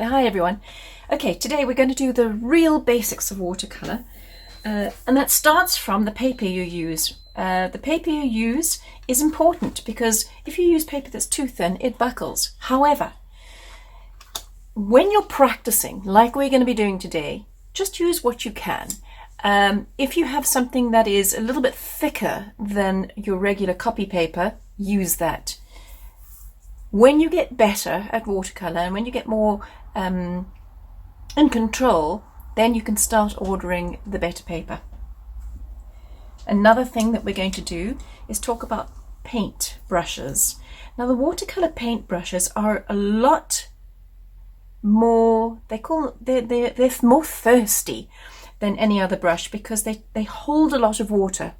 Right, hi everyone. Okay, today we're going to do the real basics of watercolour, and that starts from the paper you use. The paper you use is important because if you use paper that's too thin, it buckles. However, when you're practicing, like we're going to be doing today, just use what you can. If you have something that is a little bit thicker than your regular copy paper, use that. When you get better at watercolour and when you get more in control, then you can start ordering the better paper. Another thing that we're going to do is talk about paint brushes. Now the watercolour paint brushes are a lot more, they're more thirsty than any other brush because they hold a lot of water,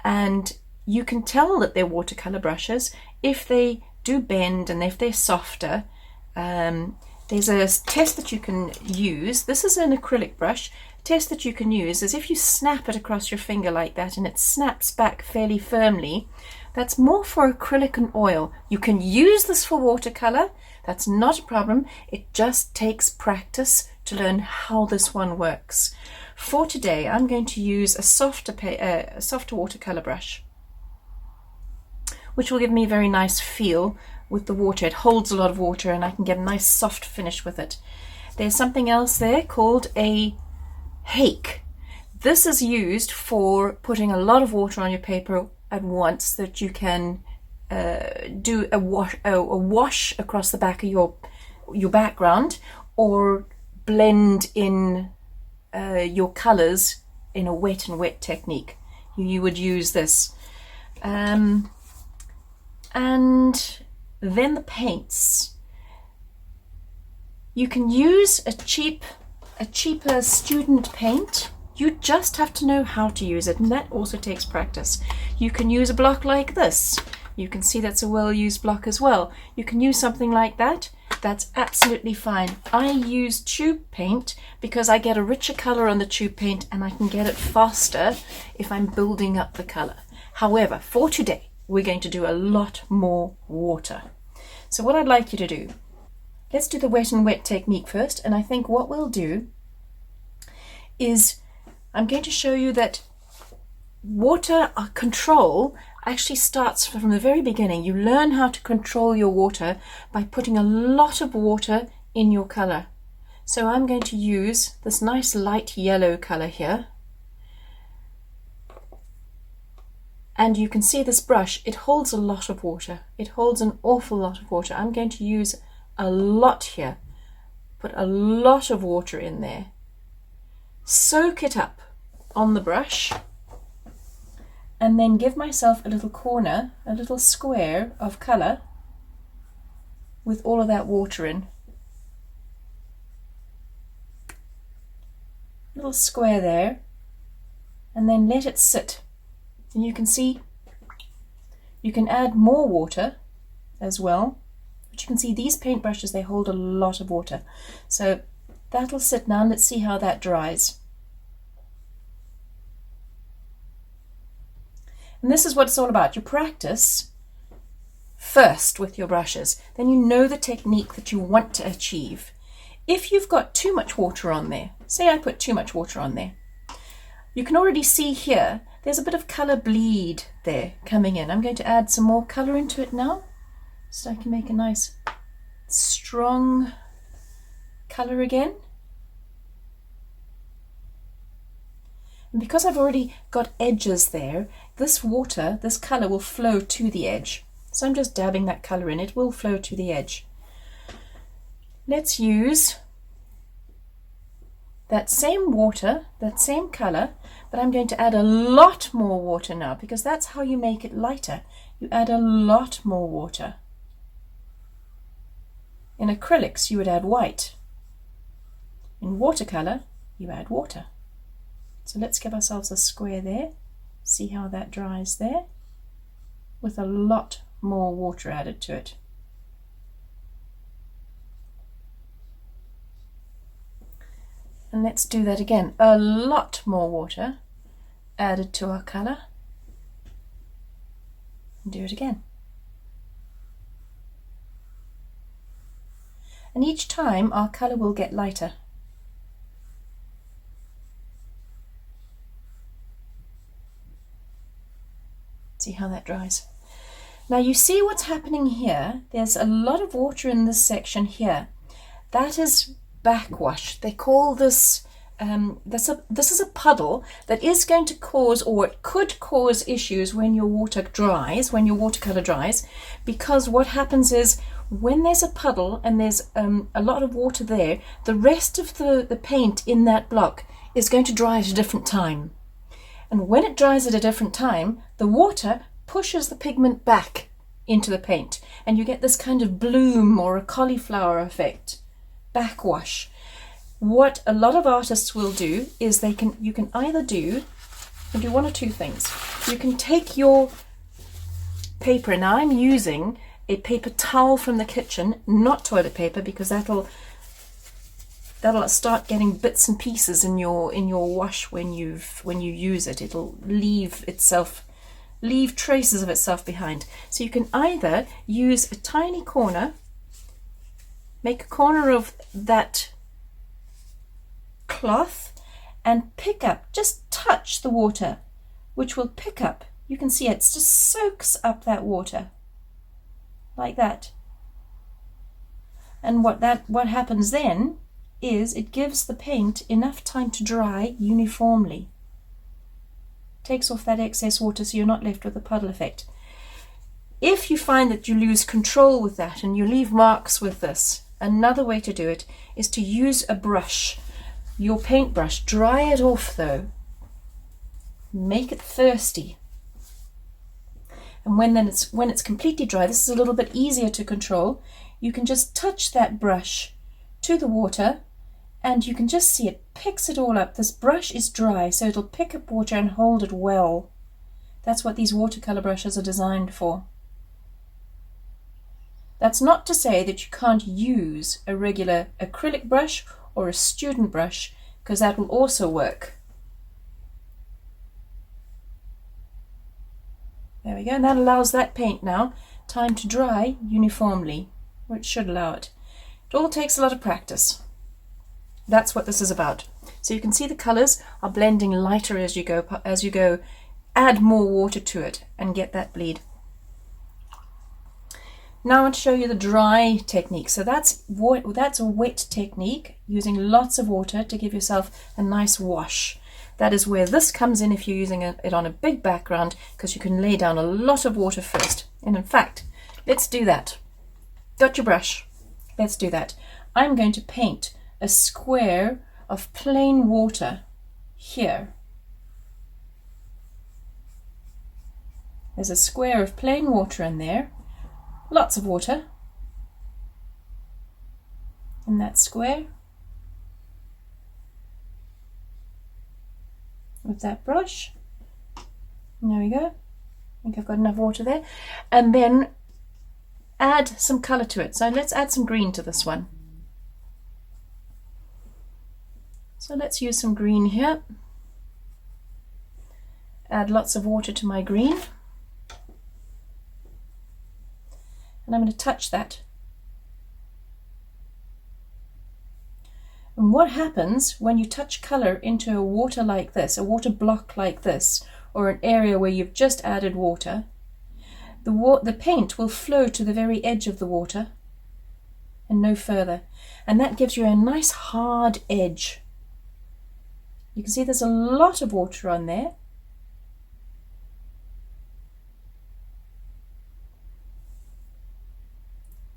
and you can tell that they're watercolour brushes if they do bend and if they're softer. There's a test that you can use. This is an acrylic brush. A test that you can use is if you snap it across your finger like that and it snaps back fairly firmly, that's more for acrylic and oil. You can use this for watercolour, that's not a problem. It just takes practice to learn how this one works. For today I'm going to use a softer watercolour brush, which will give me a very nice feel with the water. It holds a lot of water and I can get a nice soft finish with it. There's something else there called a hake. This is used for putting a lot of water on your paper at once, that you can do a wash across the back of your background, or blend in your colours in a wet and wet technique. You would use this. And then the paints. You can use a cheaper student paint. You just have to know how to use it, and that also takes practice. You can use a block like this. You can see that's a well-used block as well. You can use something like that. That's absolutely fine. I use tube paint because I get a richer colour on the tube paint and I can get it faster if I'm building up the colour. However, for today, we're going to do a lot more water. So what I'd like you to do, let's do the wet and wet technique first, and I think what we'll do is I'm going to show you that water control actually starts from the very beginning. You learn how to control your water by putting a lot of water in your colour. So I'm going to use this nice light yellow colour here. And you can see this brush, it holds a lot of water. It holds an awful lot of water. I'm going to use a lot here. Put a lot of water in there. Soak it up on the brush. And then give myself a little corner, a little square of colour with all of that water in. Little square there. And then let it sit. And you can see you can add more water as well, but you can see these paintbrushes, they hold a lot of water. So that'll sit now, and let's see how that dries. And this is what it's all about. You practice first with your brushes, then you know the technique that you want to achieve. If you've got too much water on there, say I put too much water on there, you can already see here there's a bit of colour bleed there coming in. I'm going to add some more colour into it now so I can make a nice strong colour again. And because I've already got edges there, this water, this colour will flow to the edge. So I'm just dabbing that colour in. It will flow to the edge. Let's use that same water, that same colour, but I'm going to add a lot more water now, because that's how you make it lighter. You add a lot more water. In acrylics you would add white. In watercolour you add water. So let's give ourselves a square there. See how that dries there, with a lot more water added to it. And let's do that again. A lot more water added to our colour. And do it again. and each time our colour will get lighter. See how that dries. Now you see what's happening here. There's a lot of water in this section here. That is backwash. They call this this is a puddle that is going to cause, or it could cause, issues when your water dries, when your watercolor dries, because what happens is when there's a puddle and there's a lot of water there, the rest of the paint in that block is going to dry at a different time. And when it dries at a different time, the water pushes the pigment back into the paint, and you get this kind of bloom or a cauliflower effect, backwash. What a lot of artists will do is you can either do one or two things. You can take your paper, and I'm using a paper towel from the kitchen, not toilet paper, because that'll start getting bits and pieces in your wash when you use it. It'll leave traces of itself behind. So you can either use a tiny corner, make a corner of that cloth and pick up, just touch the water, which will pick up. You can see it just soaks up that water like that. And what happens then is it gives the paint enough time to dry uniformly. Takes off that excess water so you're not left with a puddle effect. If you find that you lose control with that and you leave marks with this, another way to do it is to use a brush, your paintbrush. Dry it off though. Make it thirsty. And when it's completely dry, this is a little bit easier to control. You can just touch that brush to the water and you can just see it picks it all up. This brush is dry, so it'll pick up water and hold it well. That's what these watercolor brushes are designed for. That's not to say that you can't use a regular acrylic brush or a student brush, because that will also work. There we go, and that allows that paint now time to dry uniformly, or it should allow it. It all takes a lot of practice. That's what this is about. So you can see the colors are blending lighter as you go. Add more water to it and get that bleed. Now I want to show you the dry technique. So that's a wet technique, using lots of water to give yourself a nice wash. That is where this comes in if you're using it on a big background, because you can lay down a lot of water first. And in fact, let's do that. Got your brush? Let's do that. I'm going to paint a square of plain water here. There's a square of plain water in there. Lots of water in that square with that brush. And there we go. I think I've got enough water there. And then add some colour to it. So let's add some green to this one. So let's use some green here. Add lots of water to my green. And I'm going to touch that. And what happens when you touch colour into a water like this, a water block like this, or an area where you've just added water, the paint will flow to the very edge of the water and no further. And that gives you a nice hard edge. You can see there's a lot of water on there.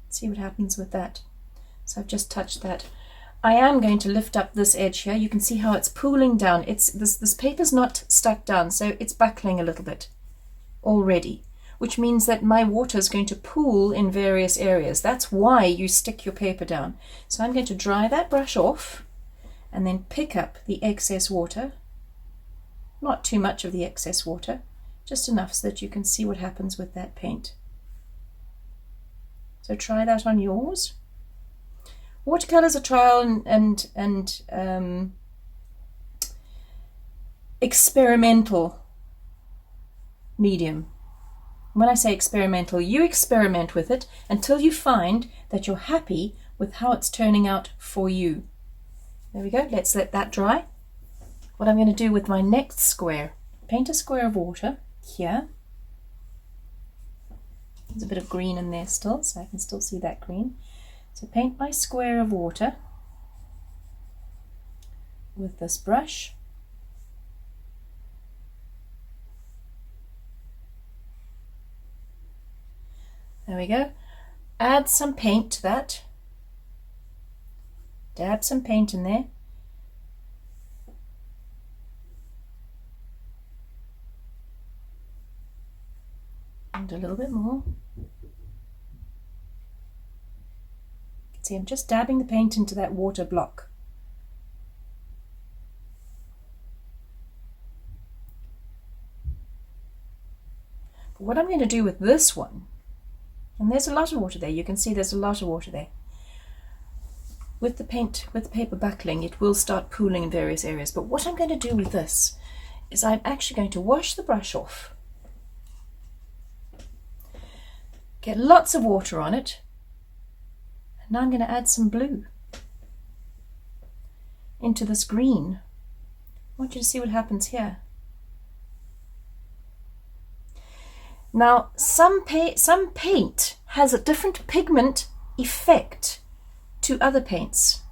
See what happens with that. So I've just touched that. I am going to lift up this edge here. You can see how it's pooling down. This paper's not stuck down, so it's buckling a little bit already, which means that my water is going to pool in various areas. That's why you stick your paper down. So I'm going to dry that brush off and then pick up the excess water. Not too much of the excess water, just enough so that you can see what happens with that paint. So try that on yours. Watercolors are trial and experimental medium. When I say experimental, you experiment with it until you find that you're happy with how it's turning out for you. There we go, let's let that dry. What I'm going to do with my next square, paint a square of water here. There's a bit of green in there still, so I can still see that green. So paint my square of water with this brush. There we go. Add some paint to that. Dab some paint in there. And a little bit more. You can see I'm just dabbing the paint into that water block. But what I'm going to do with this one, and there's a lot of water there, you can see there's a lot of water there. With the paint, with the paper buckling, it will start pooling in various areas. But what I'm going to do with this is I'm actually going to wash the brush off. Get lots of water on it. And now I'm going to add some blue into this green. I want you to see what happens here. Now, some paint has a different pigment effect to other paints.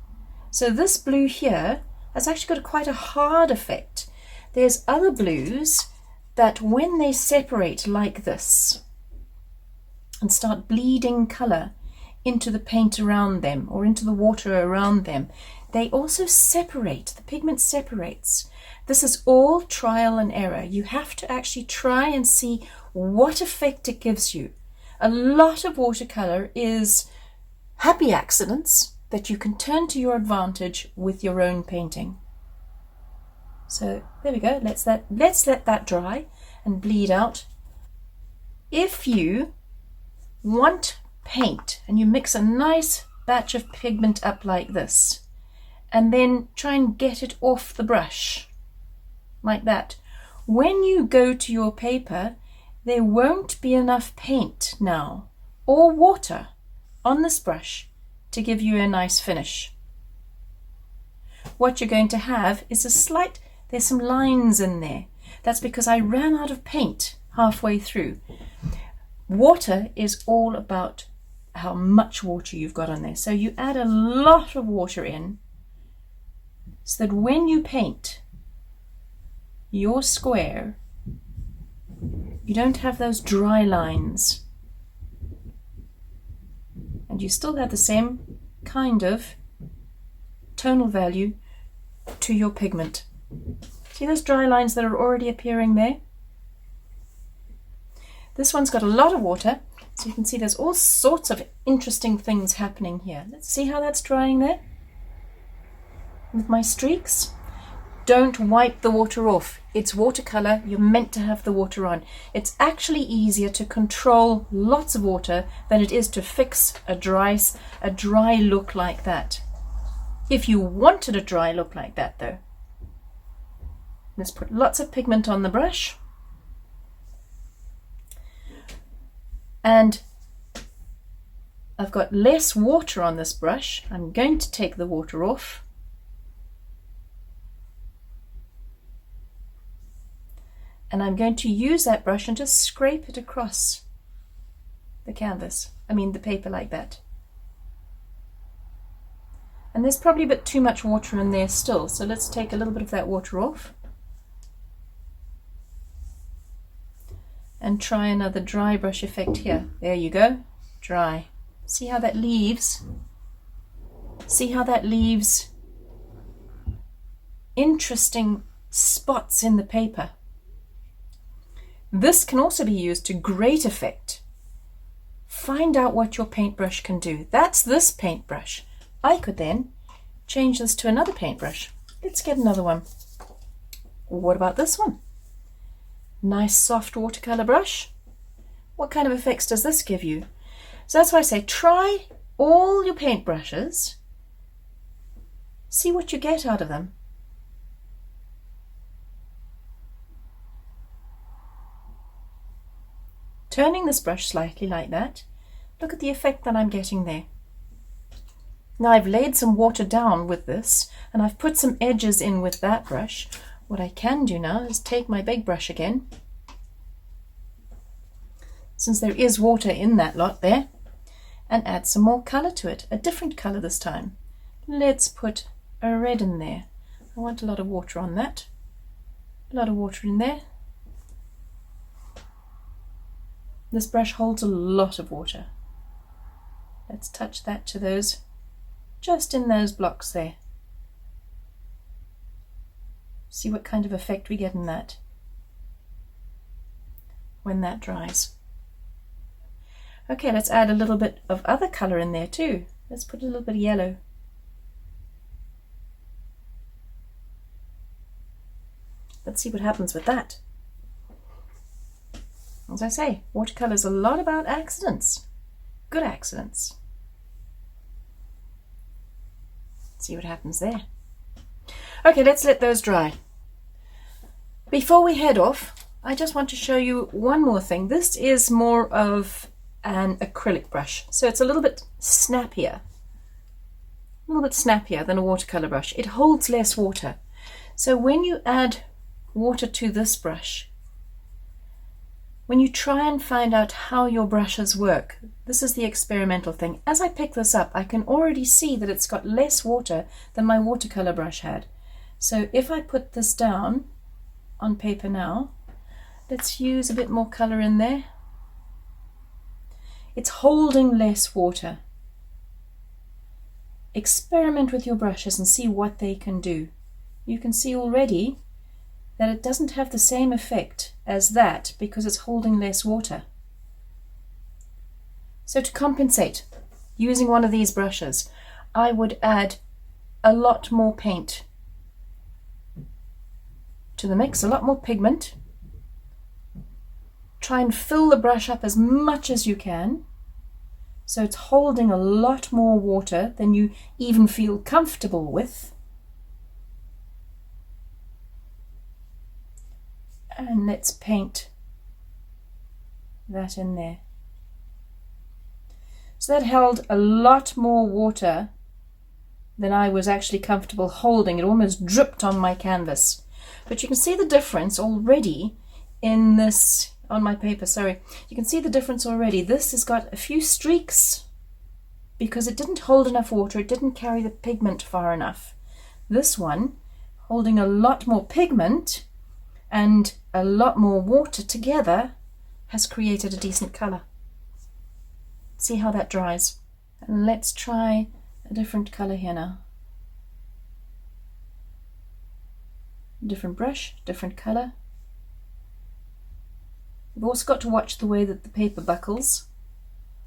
So this blue here has actually got quite a hard effect. There's other blues that when they separate like this and start bleeding colour into the paint around them or into the water around them, they also separate, the pigment separates. This is all trial and error. You have to actually try and see what effect it gives you. A lot of watercolour is happy accidents that you can turn to your advantage with your own painting. So there we go, let's let that dry and bleed out. If you want paint and you mix a nice batch of pigment up like this and then try and get it off the brush like that, when you go to your paper there won't be enough paint now or water on this brush to give you a nice finish. What you're going to have is there's some lines in there. That's because I ran out of paint halfway through. Water is all about how much water you've got on there. So you add a lot of water in so that when you paint your square, you don't have those dry lines. And you still have the same kind of tonal value to your pigment. See those dry lines that are already appearing there? This one's got a lot of water, so you can see there's all sorts of interesting things happening here. Let's see how that's drying there with my streaks. Don't wipe the water off. It's watercolor, you're meant to have the water on. It's actually easier to control lots of water than it is to fix a dry look like that. If you wanted a dry look like that though, let's put lots of pigment on the brush. And I've got less water on this brush. I'm going to take the water off. And I'm going to use that brush and just scrape it across the canvas, the paper like that. And there's probably a bit too much water in there still, so let's take a little bit of that water off. And try another dry brush effect here. There you go, dry. See how that leaves? See how that leaves interesting spots in the paper. This can also be used to great effect. Find out what your paintbrush can do. That's this paintbrush. I could then change this to another paintbrush. Let's get another one. What about this one? Nice soft watercolor brush. What kind of effects does this give you? So that's why I say try all your paintbrushes. See what you get out of them. Turning this brush slightly like that, look at the effect that I'm getting there. Now I've laid some water down with this, and I've put some edges in with that brush. What I can do now is take my big brush again, since there is water in that lot there, and add some more colour to it, a different colour this time. Let's put a red in there. I want a lot of water on that. A lot of water in there. This brush holds a lot of water. Let's touch that to those, just in those blocks there. See what kind of effect we get in that when that dries. Okay, let's add a little bit of other colour in there too. Let's put a little bit of yellow. Let's see what happens with that. As I say, watercolour is a lot about accidents. Good accidents. See what happens there. Okay, let's let those dry. Before we head off, I just want to show you one more thing. This is more of an acrylic brush, so it's a little bit snappier. A little bit snappier than a watercolour brush. It holds less water. So when you add water to this brush, when you try and find out how your brushes work, this is the experimental thing. As I pick this up, I can already see that it's got less water than my watercolour brush had. So if I put this down on paper now, let's use a bit more colour in there. It's holding less water. Experiment with your brushes and see what they can do. You can see already that it doesn't have the same effect as that because it's holding less water. So to compensate, using one of these brushes, I would add a lot more paint to the mix, a lot more pigment. Try and fill the brush up as much as you can, so it's holding a lot more water than you even feel comfortable with. And let's paint that in there. So that held a lot more water than I was actually comfortable holding. It almost dripped on my canvas. But you can see the difference already in this, on my paper, sorry. You can see the difference already. This has got a few streaks because it didn't hold enough water. It didn't carry the pigment far enough. This one, holding a lot more pigment and a lot more water together, has created a decent colour. See how that dries. And let's try a different colour here now. Different brush, different colour. You've also got to watch the way that the paper buckles.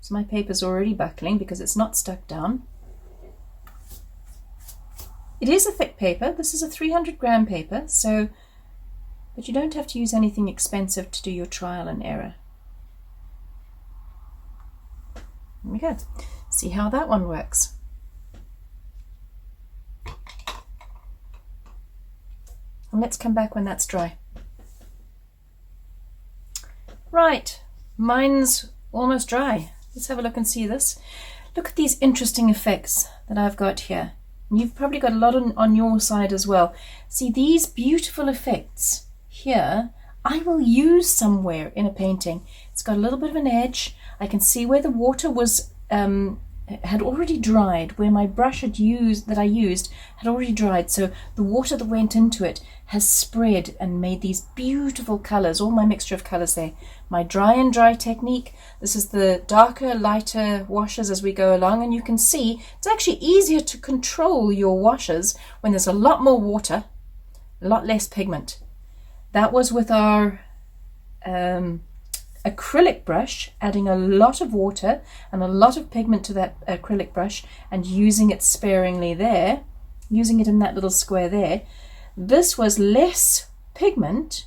So my paper's already buckling because it's not stuck down. It is a thick paper. This is a 300-gram paper, so but you don't have to use anything expensive to do your trial and error. There we go. See how that one works. And let's come back when that's dry. Right, mine's almost dry. Let's have a look and see this. Look at these interesting effects that I've got here. And you've probably got a lot on your side as well. See these beautiful effects here, I will use somewhere in a painting. It's got a little bit of an edge. I can see where the water was had already dried, where my brush that I used had already dried, so the water that went into it has spread and made these beautiful colours, all my mixture of colours there. My dry and dry technique, this is the darker, lighter washes as we go along, and you can see it's actually easier to control your washes when there's a lot more water, a lot less pigment. That was with our acrylic brush, adding a lot of water and a lot of pigment to that acrylic brush and using it sparingly there, using it in that little square there. This was less pigment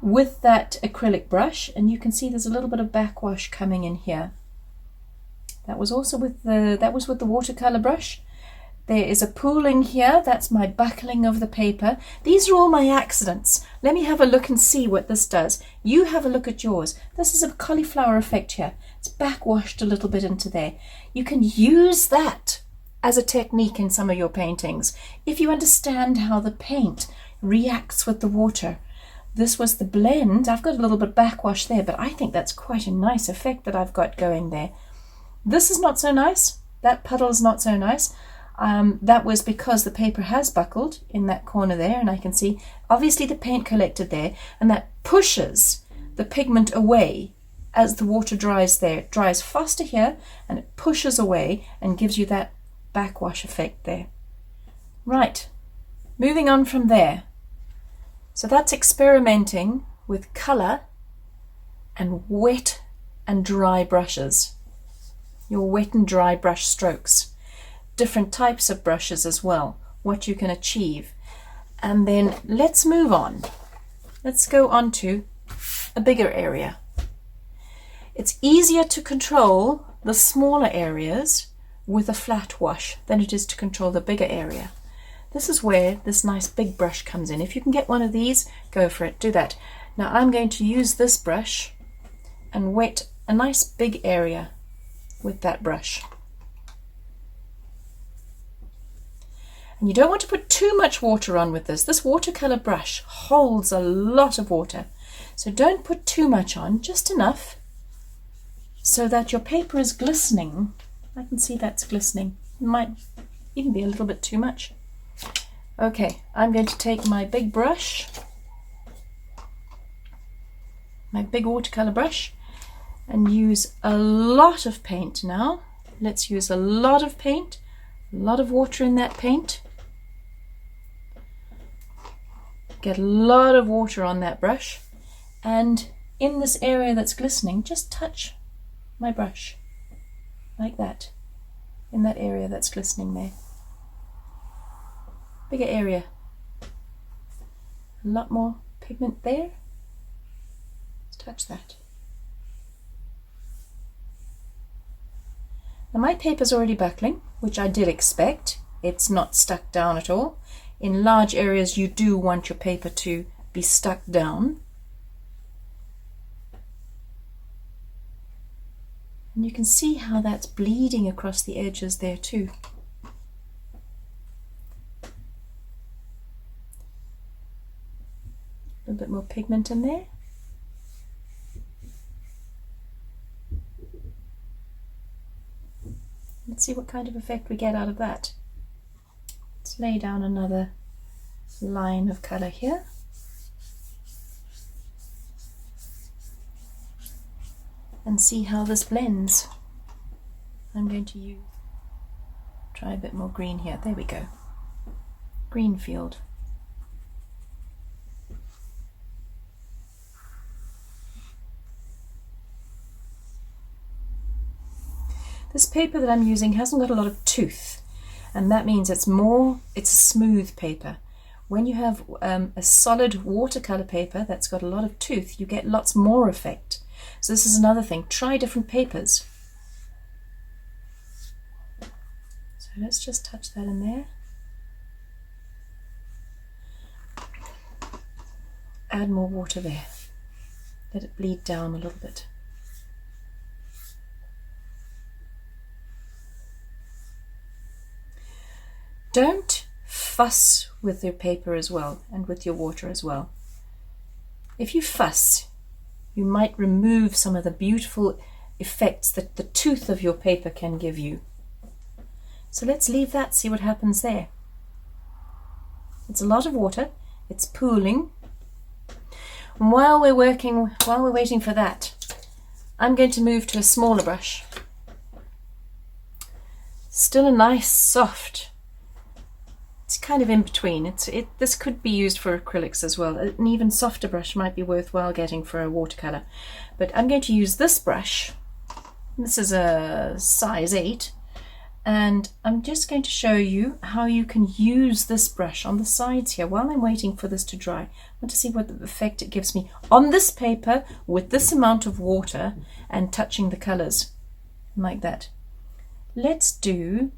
with that acrylic brush, and you can see there's a little bit of backwash coming in here. That was also with the watercolor brush. There is a pooling here. That's my buckling of the paper. These are all my accidents. Let me have a look and see what this does. You have a look at yours. This is a cauliflower effect here. It's backwashed a little bit into there. You can use that as a technique in some of your paintings if you understand how the paint reacts with the water. This was the blend. I've got a little bit backwash there, but I think that's quite a nice effect that I've got going there. This is not so nice. That puddle is not so nice. That was because the paper has buckled in that corner there, and I can see obviously the paint collected there, and that pushes the pigment away as the water dries there. It dries faster here and it pushes away and gives you that backwash effect there. Right, moving on from there. So that's experimenting with colour and wet and dry brushes. Your wet and dry brush strokes. Different types of brushes as well, what you can achieve. And then let's move on. Let's go on to a bigger area. It's easier to control the smaller areas with a flat wash than it is to control the bigger area. This is where this nice big brush comes in. If you can get one of these, go for it, do that. Now I'm going to use this brush and wet a nice big area with that brush. And you don't want to put too much water on with this. This watercolor brush holds a lot of water. So don't put too much on, just enough so that your paper is glistening. I can see that's glistening. It might even be a little bit too much. Okay, I'm going to take my big brush, my big watercolor brush, and use a lot of paint now. Let's use a lot of paint, a lot of water in that paint. Get a lot of water on that brush, and in this area that's glistening, just touch my brush like that, in that area that's glistening there. Bigger area, a lot more pigment there. Let's touch that. Now my paper's already buckling, which I did expect. It's not stuck down at all. In large areas you do want your paper to be stuck down. And you can see how that's bleeding across the edges there too. A little bit more pigment in there. Let's see what kind of effect we get out of that. Let's lay down another line of colour here. And see how this blends. I'm going to try a bit more green here. There we go. Green field. This paper that I'm using hasn't got a lot of tooth, and that means it's a smooth paper. When you have a solid watercolor paper that's got a lot of tooth, you get lots more effect. So this is another thing. Try different papers. So let's just touch that in there. Add more water there. Let it bleed down a little bit. Don't fuss with your paper as well, and with your water as well. If you fuss, you might remove some of the beautiful effects that the tooth of your paper can give you. So let's leave that, see what happens there. It's a lot of water, it's pooling. And while we're waiting for that, I'm going to move to a smaller brush. Still a nice soft, it's kind of in between. This could be used for acrylics as well. An even softer brush might be worthwhile getting for a watercolor. But I'm going to use this brush. This is a size 8. And I'm just going to show you how you can use this brush on the sides here while I'm waiting for this to dry. I want to see what effect it gives me on this paper with this amount of water and touching the colors like that. Let's do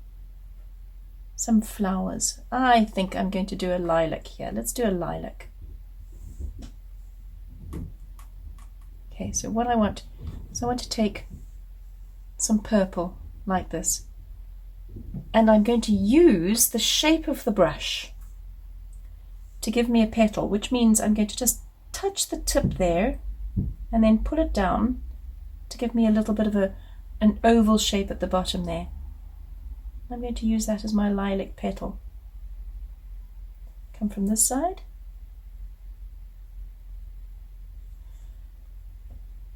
some flowers. I think I'm going to do a lilac here. Let's do a lilac. Okay, so what I want is I want to take some purple like this, and I'm going to use the shape of the brush to give me a petal, which means I'm going to just touch the tip there and then pull it down to give me a little bit of an oval shape at the bottom there. I'm going to use that as my lilac petal. Come from this side.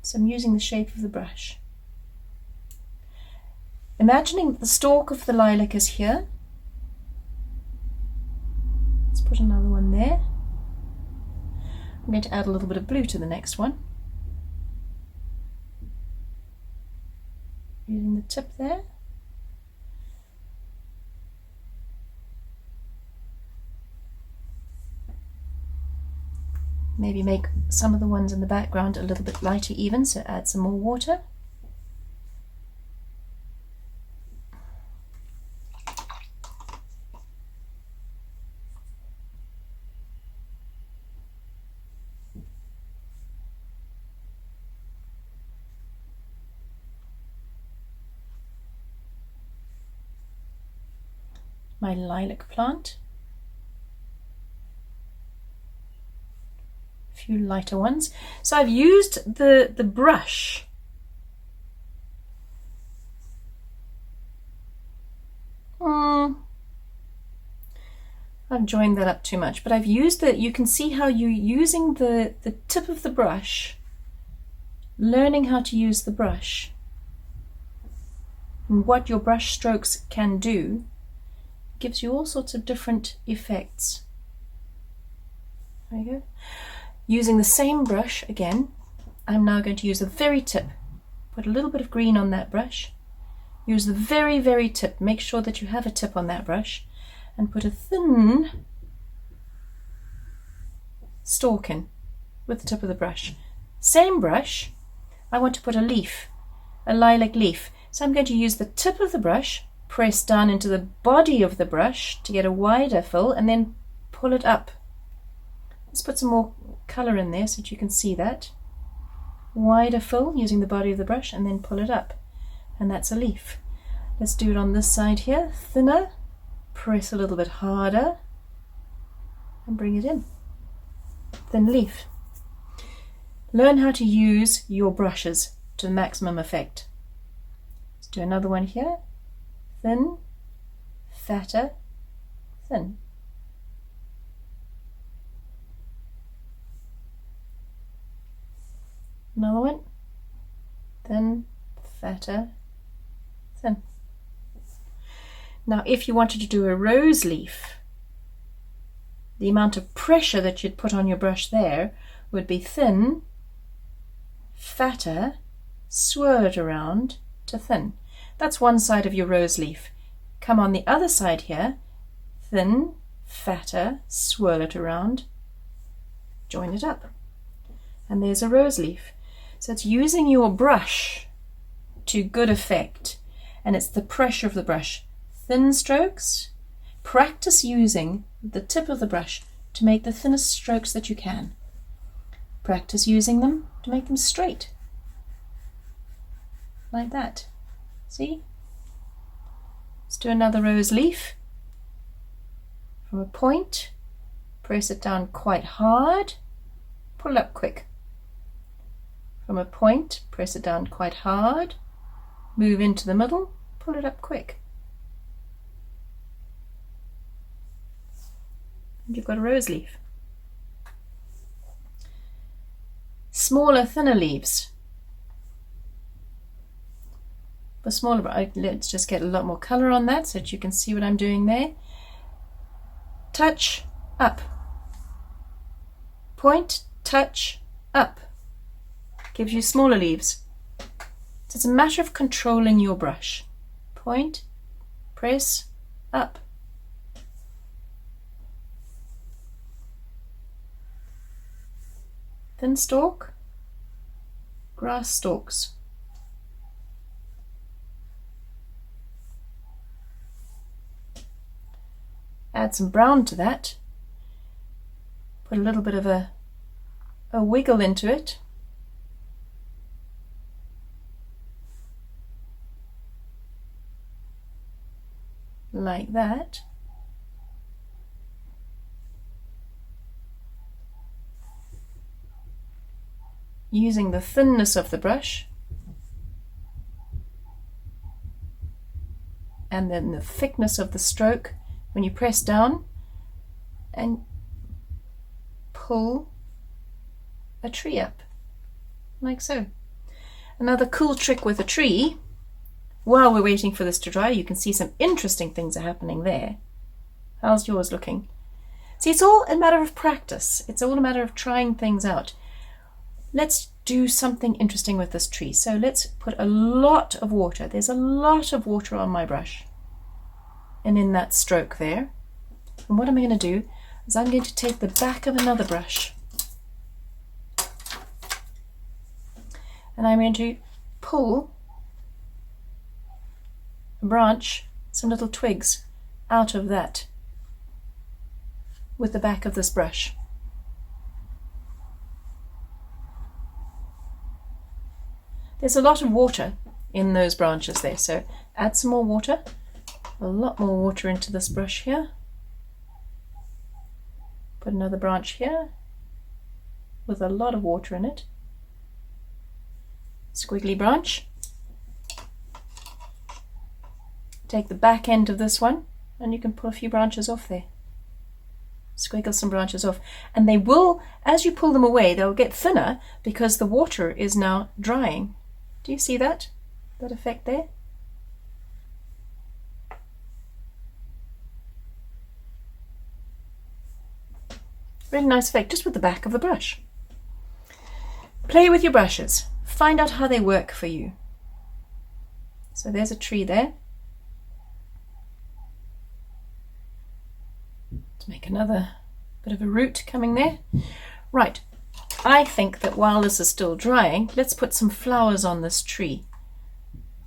So I'm using the shape of the brush. Imagining that the stalk of the lilac is here. Let's put another one there. I'm going to add a little bit of blue to the next one. Using the tip there. Maybe make some of the ones in the background a little bit lighter even, so add some more water. My lilac plant. A few lighter ones. So I've used the brush I've joined that up too much, but I've used the, you can see how you're using the tip of the brush, learning how to use the brush and what your brush strokes can do, gives you all sorts of different effects. There you go. Using the same brush again, I'm now going to use the very tip. Put a little bit of green on that brush. Use the very, very tip. Make sure that you have a tip on that brush. And put a thin stalk in with the tip of the brush. Same brush, I want to put a leaf, a lilac leaf. So I'm going to use the tip of the brush, press down into the body of the brush to get a wider fill, and then pull it up. Let's put some more colour in there so that you can see that. Wider fill using the body of the brush and then pull it up. And that's a leaf. Let's do it on this side here. Thinner, press a little bit harder and bring it in. Thin leaf. Learn how to use your brushes to the maximum effect. Let's do another one here. Thin, fatter, thin. Another one. Thin, fatter, thin. Now if you wanted to do a rose leaf, the amount of pressure that you'd put on your brush there would be thin, fatter, swirl it around to thin. That's one side of your rose leaf. Come on the other side here, thin, fatter, swirl it around, join it up. And there's a rose leaf. So it's using your brush to good effect, and it's the pressure of the brush. Thin strokes. Practice using the tip of the brush to make the thinnest strokes that you can. Practice using them to make them straight. Like that. See? Let's do another rose leaf. From a point, press it down quite hard, pull it up quick. From a point, press it down quite hard, move into the middle, pull it up quick. And you've got a rose leaf. Smaller, thinner leaves. For smaller, let's just get a lot more colour on that so that you can see what I'm doing there. Touch, up. Point, touch, up. Gives you smaller leaves. So it's a matter of controlling your brush. Point, press, up. Thin stalk, grass stalks. add some brown to that. Put a little bit of a wiggle into it. Like that. Using the thinness of the brush and then the thickness of the stroke when you press down and pull a tree up, like so. Another cool trick with a tree, while we're waiting for this to dry, you can see some interesting things are happening there. How's yours looking? See, it's all a matter of practice. It's all a matter of trying things out. Let's do something interesting with this tree. So let's put a lot of water. There's a lot of water on my brush and in that stroke there. And what I'm going to do is I'm going to take the back of another brush and I'm going to pull a branch, some little twigs out of that with the back of this brush. There's a lot of water in those branches there, so add some more water, a lot more water into this brush here. Put another branch here with a lot of water in it. Squiggly branch. Take the back end of this one and you can pull a few branches off there. Squiggle some branches off, and they will, as you pull them away, they'll get thinner because the water is now drying. Do you see that effect there? Really nice effect, just with the back of the brush. Play with your brushes. Find out how they work for you. So there's a tree there. Let's make another bit of a root coming there. Right. I think that while this is still drying, let's put some flowers on this tree.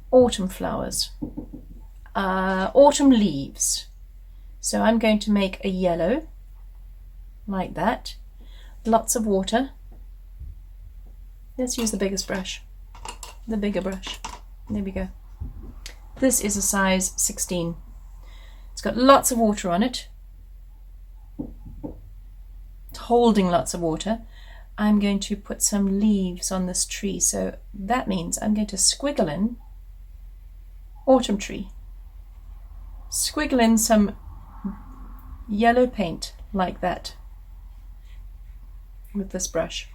Autumn flowers. Autumn leaves. So I'm going to make a yellow, like that. Lots of water. Let's use the biggest brush. The bigger brush. There we go. This is a size 16. It's got lots of water on it. It's holding lots of water. I'm going to put some leaves on this tree, so that means I'm going to squiggle in autumn tree. Squiggle in some yellow paint like that with this brush.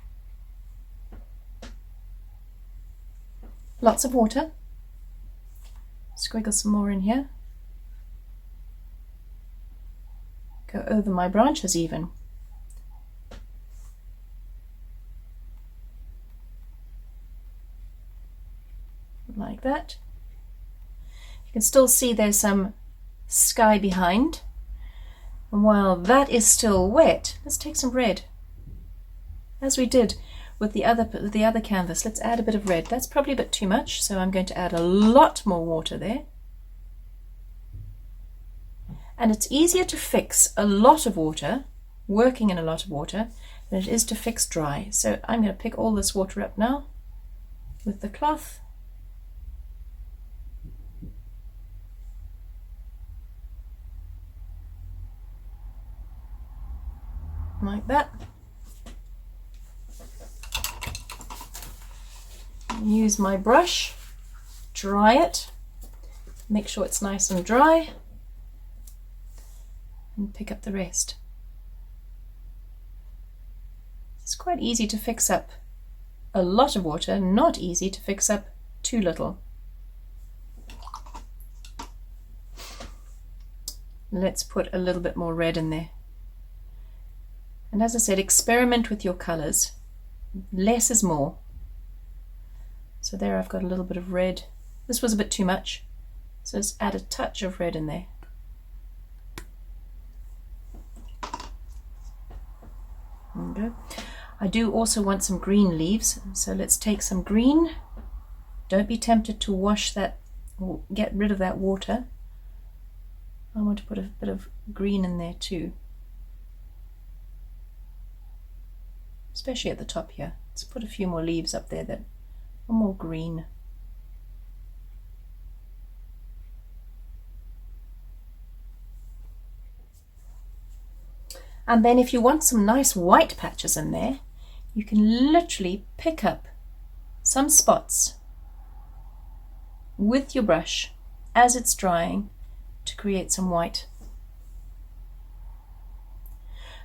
Lots of water. Squiggle some more in here. Go over my branches even. Like that. You can still see there's some sky behind. And while that is still wet, let's take some red. As we did with the other canvas, let's add a bit of red. That's probably a bit too much, so I'm going to add a lot more water there. And it's easier to fix a lot of water, working in a lot of water, than it is to fix dry. So I'm going to pick all this water up now with the cloth. Like that. Use my brush, dry it, make sure it's nice and dry, and pick up the rest. It's quite easy to fix up a lot of water, not easy to fix up too little. Let's put a little bit more red in there. And as I said, experiment with your colours. Less is more. So there I've got a little bit of red. This was a bit too much, so let's add a touch of red in there. There we go. I do also want some green leaves, so let's take some green. Don't be tempted to wash that or get rid of that water. I want to put a bit of green in there too, especially at the top here. Let's put a few more leaves up there that are more green. And then if you want some nice white patches in there, you can literally pick up some spots with your brush as it's drying to create some white.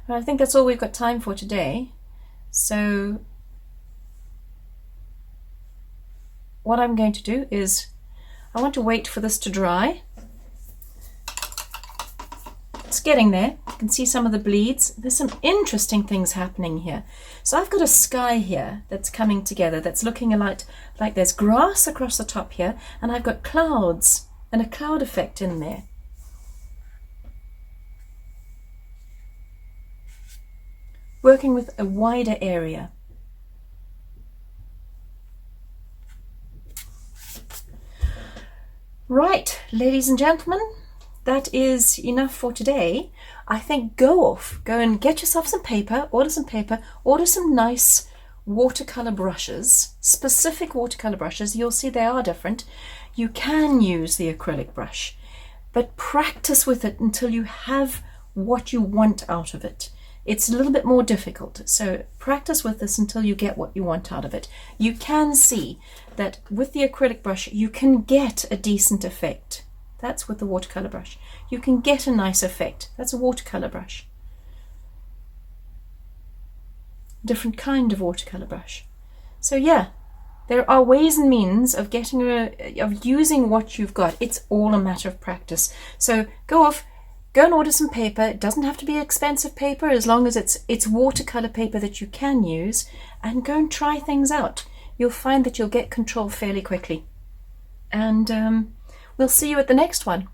And I think that's all we've got time for today. So what I'm going to do is I want to wait for this to dry. It's getting there. You can see some of the bleeds. There's some interesting things happening here. So I've got a sky here that's coming together, that's looking a lot like there's grass across the top here, and I've got clouds and a cloud effect in there. Working with a wider area. Right, ladies and gentlemen, that is enough for today. I think go and get yourself some paper, order some nice watercolor brushes, specific watercolor brushes. You'll see they are different. You can use the acrylic brush, but practice with it until you have what you want out of it. It's a little bit more difficult, so practice with this until you get what you want out of it. You can see that with the acrylic brush you can get a decent effect. That's with the watercolor brush. You can get a nice effect. That's a watercolor brush. Different kind of watercolor brush. So yeah, there are ways and means of using what you've got. It's all a matter of practice. So go and order some paper. It doesn't have to be expensive paper, as long as it's watercolor paper that you can use, and go and try things out. You'll find that you'll get control fairly quickly. And we'll see you at the next one.